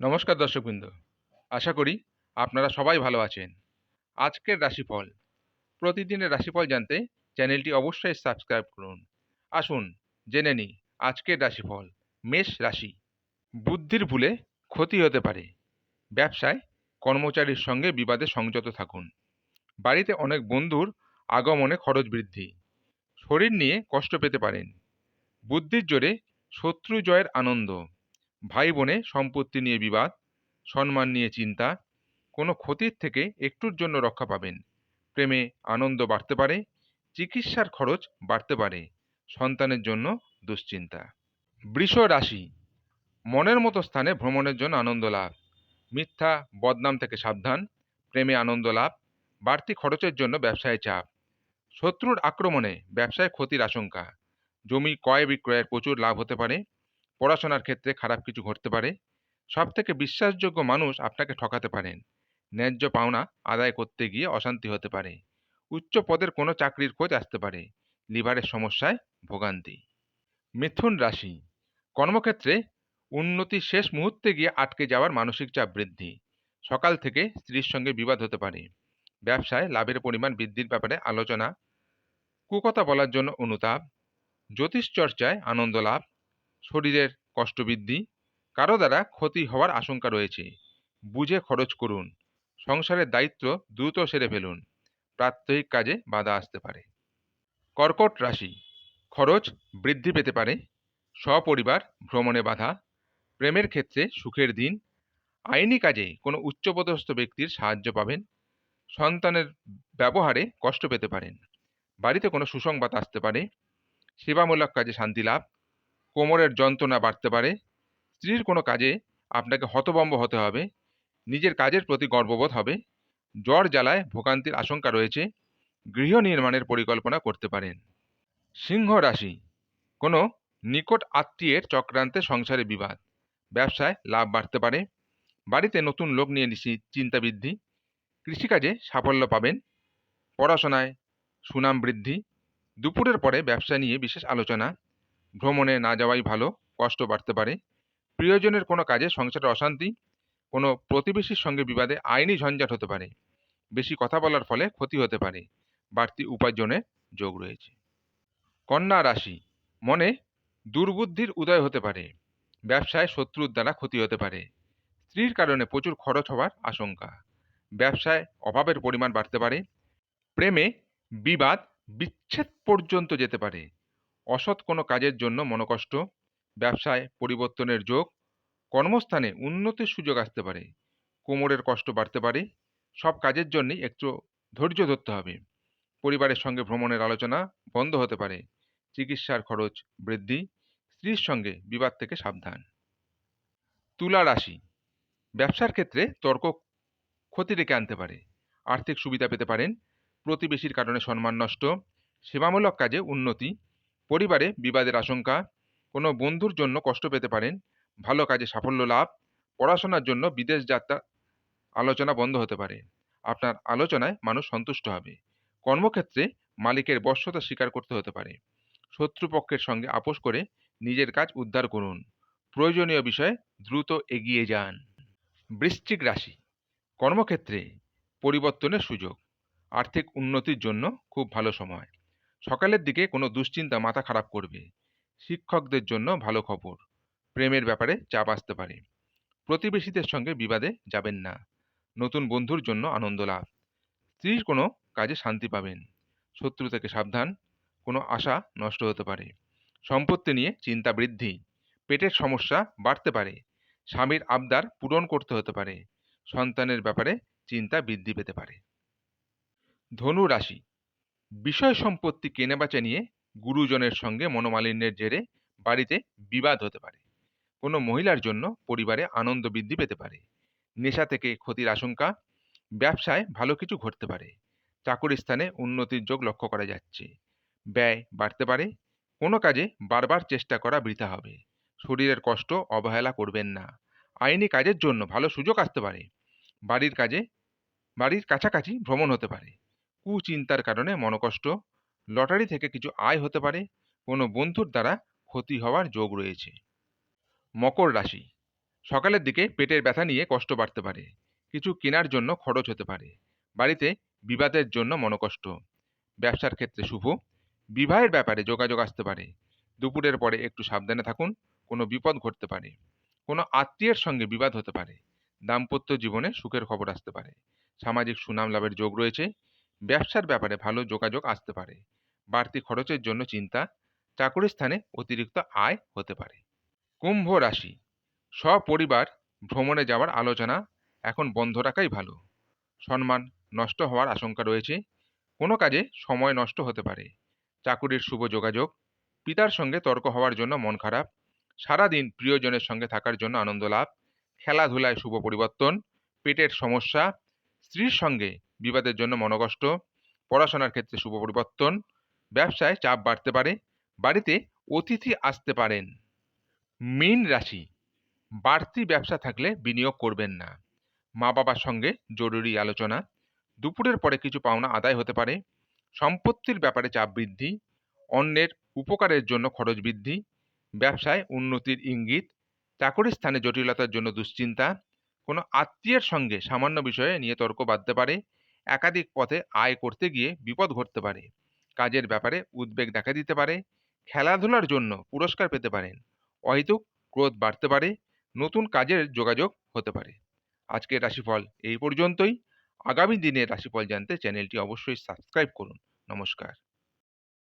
নমস্কার দর্শকবৃন্দ, আশা করি আপনারা সবাই ভালো আছেন। আজকের রাশিফল, প্রতিদিনের রাশিফল জানতে চ্যানেলটি অবশ্যই সাবস্ক্রাইব করুন। আসুন জেনে নিই আজকের রাশিফল। মেষ রাশি, বুদ্ধির ভুলে ক্ষতি হতে পারে। ব্যবসায় কর্মচারীর সঙ্গে বিবাদে সংযত থাকুন। বাড়িতে অনেক বন্ধুর আগমনে খরচ বৃদ্ধি। শরীর নিয়ে কষ্ট পেতে পারেন। বুদ্ধির জোরে শত্রু জয়ের আনন্দ। ভাই বোনে সম্পত্তি নিয়ে বিবাদ। সম্মান নিয়ে চিন্তা। কোনো ক্ষতির থেকে একটুর জন্য রক্ষা পাবেন। প্রেমে আনন্দ বাড়তে পারে। চিকিৎসার খরচ বাড়তে পারে। সন্তানের জন্য দুশ্চিন্তা। বৃষ রাশি, মনের মতো স্থানে ভ্রমণের জন্য আনন্দ লাভ। মিথ্যা বদনাম থেকে সাবধান। প্রেমে আনন্দ লাভ। বাড়তি খরচের জন্য ব্যবসায় চাপ। শত্রুর আক্রমণে ব্যবসায় ক্ষতির আশঙ্কা। জমি ক্রয় বিক্রয়ের প্রচুর লাভ হতে পারে। পড়াশোনার ক্ষেত্রে খারাপ কিছু ঘটতে পারে। সবথেকে বিশ্বাসযোগ্য মানুষ আপনাকে ঠকাতে পারেন। ন্যায্য পাওনা আদায় করতে গিয়ে অশান্তি হতে পারে। উচ্চ পদের কোনো চাকরির খোঁজ আসতে পারে। লিভারের সমস্যায় ভোগান্তি। মিথুন রাশি, কর্মক্ষেত্রে উন্নতি শেষ মুহূর্তে গিয়ে আটকে যাওয়ার মানসিক চাপ বৃদ্ধি। সকাল থেকে স্ত্রীর সঙ্গে বিবাদ হতে পারে। ব্যবসায় লাভের পরিমাণ বৃদ্ধির ব্যাপারে আলোচনা। কুকথা বলার জন্য অনুতাপ। জ্যোতিষ চর্চায় আনন্দ লাভ। শরীরের কষ্ট বৃদ্ধি। কারো দ্বারা ক্ষতি হওয়ার আশঙ্কা রয়েছে। বুঝে খরচ করুন। সংসারের দায়িত্ব দ্রুত সেরে ফেলুন। প্রাত্যহিক কাজে বাধা আসতে পারে। কর্কট রাশি, খরচ বৃদ্ধি পেতে পারে। সপরিবার ভ্রমণে বাধা। প্রেমের ক্ষেত্রে সুখের দিন। আইনি কাজে কোনো উচ্চপদস্থ ব্যক্তির সাহায্য পাবেন। সন্তানের ব্যবহারে কষ্ট পেতে পারেন। বাড়িতে কোনো সুসংবাদ আসতে পারে। সেবামূলক কাজে শান্তি লাভ। কোমরের যন্ত্রণা বাড়তে পারে। স্ত্রীর কোনো কাজে আপনাকে হতভম্ব হতে হবে। নিজের কাজের প্রতি গর্ববোধ হবে। জ্বর জ্বালায় ভোগান্তির আশঙ্কা রয়েছে। গৃহ নির্মাণের পরিকল্পনা করতে পারেন। সিংহ রাশি, কোনো নিকট আত্মীয়ের চক্রান্তে সংসারে বিবাদ। ব্যবসায় লাভ বাড়তে পারে। বাড়িতে নতুন লোক নিয়ে চিন্তা বৃদ্ধি। কৃষিকাজে সাফল্য পাবেন। পড়াশোনায় সুনাম বৃদ্ধি। দুপুরের পরে ব্যবসা নিয়ে বিশেষ আলোচনা। ভ্রমণে না যাওয়াই ভালো, কষ্ট বাড়তে পারে। প্রিয়জনের কোনো কাজে সংসারে অশান্তি। কোনো প্রতিবেশীর সঙ্গে বিবাদে আইনি ঝঞ্ঝাট হতে পারে। বেশি কথা বলার ফলে ক্ষতি হতে পারে। বাড়তি উপার্জনের যোগ রয়েছে। কন্যা রাশি, মনে দুর্বুদ্ধির উদয় হতে পারে। ব্যবসায় শত্রুর দ্বারা ক্ষতি হতে পারে। স্ত্রীর কারণে প্রচুর খরচ হওয়ার আশঙ্কা। ব্যবসায় অভাবের পরিমাণ বাড়তে পারে। প্রেমে বিবাদ বিচ্ছেদ পর্যন্ত যেতে পারে। অসৎ কোনো কাজের জন্য মনোকষ্ট। ব্যবসায় পরিবর্তনের যোগ। কর্মস্থানে উন্নতির সুযোগ আসতে পারে। কোমরের কষ্ট বাড়তে পারে। সব কাজের জন্যই একটু ধৈর্য ধরতে হবে। পরিবারের সঙ্গে ভ্রমণের আলোচনা বন্ধ হতে পারে। চিকিৎসার খরচ বৃদ্ধি। স্ত্রীর সঙ্গে বিবাদ থেকে সাবধান। তুলা রাশি, ব্যবসার ক্ষেত্রে তর্ক ক্ষতি ডেকে আনতে পারে। আর্থিক সুবিধা পেতে পারেন। প্রতিবেশীর কারণে সম্মান নষ্ট। সেবামূলক কাজে উন্নতি। পরিবারে বিবাদের আশঙ্কা। কোনো বন্ধুর জন্য কষ্ট পেতে পারেন। ভালো কাজে সাফল্য লাভ। পড়াশোনার জন্য বিদেশ যাত্রা আলোচনা বন্ধ হতে পারে। আপনার আলোচনায় মানুষ সন্তুষ্ট হবে। কর্মক্ষেত্রে মালিকের বশ্যতা স্বীকার করতে হতে পারে। শত্রুপক্ষের সঙ্গে আপোষ করে নিজের কাজ উদ্ধার করুন। প্রয়োজনীয় বিষয়ে দ্রুত এগিয়ে যান। বৃশ্চিক রাশি, কর্মক্ষেত্রে পরিবর্তনের সুযোগ। আর্থিক উন্নতির জন্য খুব ভালো সময়। সকালের দিকে কোনো দুশ্চিন্তা মাথা খারাপ করবে। শিক্ষকদের জন্য ভালো খবর। প্রেমের ব্যাপারে চাপ আসতে পারে। প্রতিবেশীদের সঙ্গে বিবাদে যাবেন না। নতুন বন্ধুর জন্য আনন্দ লাভ। স্ত্রীর কোনো কাজে শান্তি পাবেন। শত্রু থেকে সাবধান। কোনো আশা নষ্ট হতে পারে। সম্পত্তি নিয়ে চিন্তা বৃদ্ধি। পেটের সমস্যা বাড়তে পারে। স্বামীর আবদার পূরণ করতে হতে পারে। সন্তানের ব্যাপারে চিন্তা বৃদ্ধি পেতে পারে। ধনু রাশি, বিষয় সম্পত্তি কেনাবেচা নিয়ে গুরুজনের সঙ্গে মনোমালিন্যের জেরে বাড়িতে বিবাদ হতে পারে। কোনো মহিলার জন্য পরিবারে আনন্দ বৃদ্ধি পেতে পারে। নেশা থেকে ক্ষতির আশঙ্কা। ব্যবসায় ভালো কিছু ঘটতে পারে। চাকুরি স্থানে উন্নতির যোগ লক্ষ্য করা যাচ্ছে। ব্যয় বাড়তে পারে। কোনো কাজে বারবার চেষ্টা করা বৃথা হবে। শরীরের কষ্ট অবহেলা করবেন না। আইনি কাজের জন্য ভালো সুযোগ আসতে পারে। বাড়ির কাজে বাড়ির কাছাকাছি ভ্রমণ হতে পারে। কুচিন্তার কারণে মনোকষ্ট। লটারি থেকে কিছু আয় হতে পারে। কোনো বন্ধুর দ্বারা ক্ষতি হওয়ার যোগ রয়েছে। মকর রাশি, সকালের দিকে পেটের ব্যথা নিয়ে কষ্ট বাড়তে পারে, কিছু কেনার জন্য খরচ হতে পারে, বাড়িতে বিবাদের জন্য মনোকষ্ট। ব্যবসার ক্ষেত্রে শুভ, বিবাহের ব্যাপারে যোগাযোগ আসতে পারে, দুপুরের পরে একটু সাবধানে থাকুন, কোনো বিপদ ঘটতে পারে, কোনো আত্মীয়ের সঙ্গে বিবাদ হতে পারে, দাম্পত্য জীবনে সুখের খবর আসতে পারে, সামাজিক সুনাম লাভের যোগ রয়েছে, ব্যবসার ব্যাপারে ভালো যোগাযোগ আসতে পারে, বাড়তি খরচের জন্য চিন্তা, চাকরি স্থানে অতিরিক্ত আয় হতে পারে। কুম্ভ রাশি, সপরিবার ভ্রমণে যাওয়ার আলোচনা এখন বন্ধ রাখাই ভালো। সম্মান নষ্ট হওয়ার আশঙ্কা রয়েছে, কোনো কাজে সময় নষ্ট হতে পারে, চাকুরির শুভ যোগাযোগ, পিতার সঙ্গে তর্ক হওয়ার জন্য মন খারাপ, সারাদিন প্রিয়জনের সঙ্গে থাকার জন্য আনন্দ লাভ, খেলাধুলায় শুভ পরিবর্তন, পেটের সমস্যা, স্ত্রীর সঙ্গে বিবাদের জন্য মনোকষ্ট, পড়াশোনার ক্ষেত্রে শুভ পরিবর্তন, ব্যবসায় চাপ বাড়তে পারে, বাড়িতে অতিথি আসতে পারেন। মীন রাশি, বাড়তি ব্যবসা থাকলে বিনিয়োগ করবেন না, মা বাবার সঙ্গে জরুরি আলোচনা, দুপুরের পরে কিছু পাওনা আদায় হতে পারে, সম্পত্তির ব্যাপারে চাপ বৃদ্ধি, অন্যের উপকারের জন্য খরচ বৃদ্ধি, ব্যবসায় উন্নতির ইঙ্গিত, চাকরি স্থানে জটিলতার জন্য দুশ্চিন্তা, কোনো আত্মীয়ের সঙ্গে সামান্য বিষয়ে নিয়ে তর্ক বাঁধতে পারে, একাধিক পথে আয় করতে গিয়ে বিপদ ঘটতে পারে, কাজের ব্যাপারে উদ্বেগ দেখা দিতে পারে, খেলাধুলার জন্য পুরস্কার পেতে পারেন, অহেতুক ক্রোধ বাড়তে পারে, নতুন কাজের যোগাযোগ হতে পারে। আজকের রাশিফল এই পর্যন্তই। আগামী দিনের রাশিফল জানতে চ্যানেলটি অবশ্যই সাবস্ক্রাইব করুন। নমস্কার।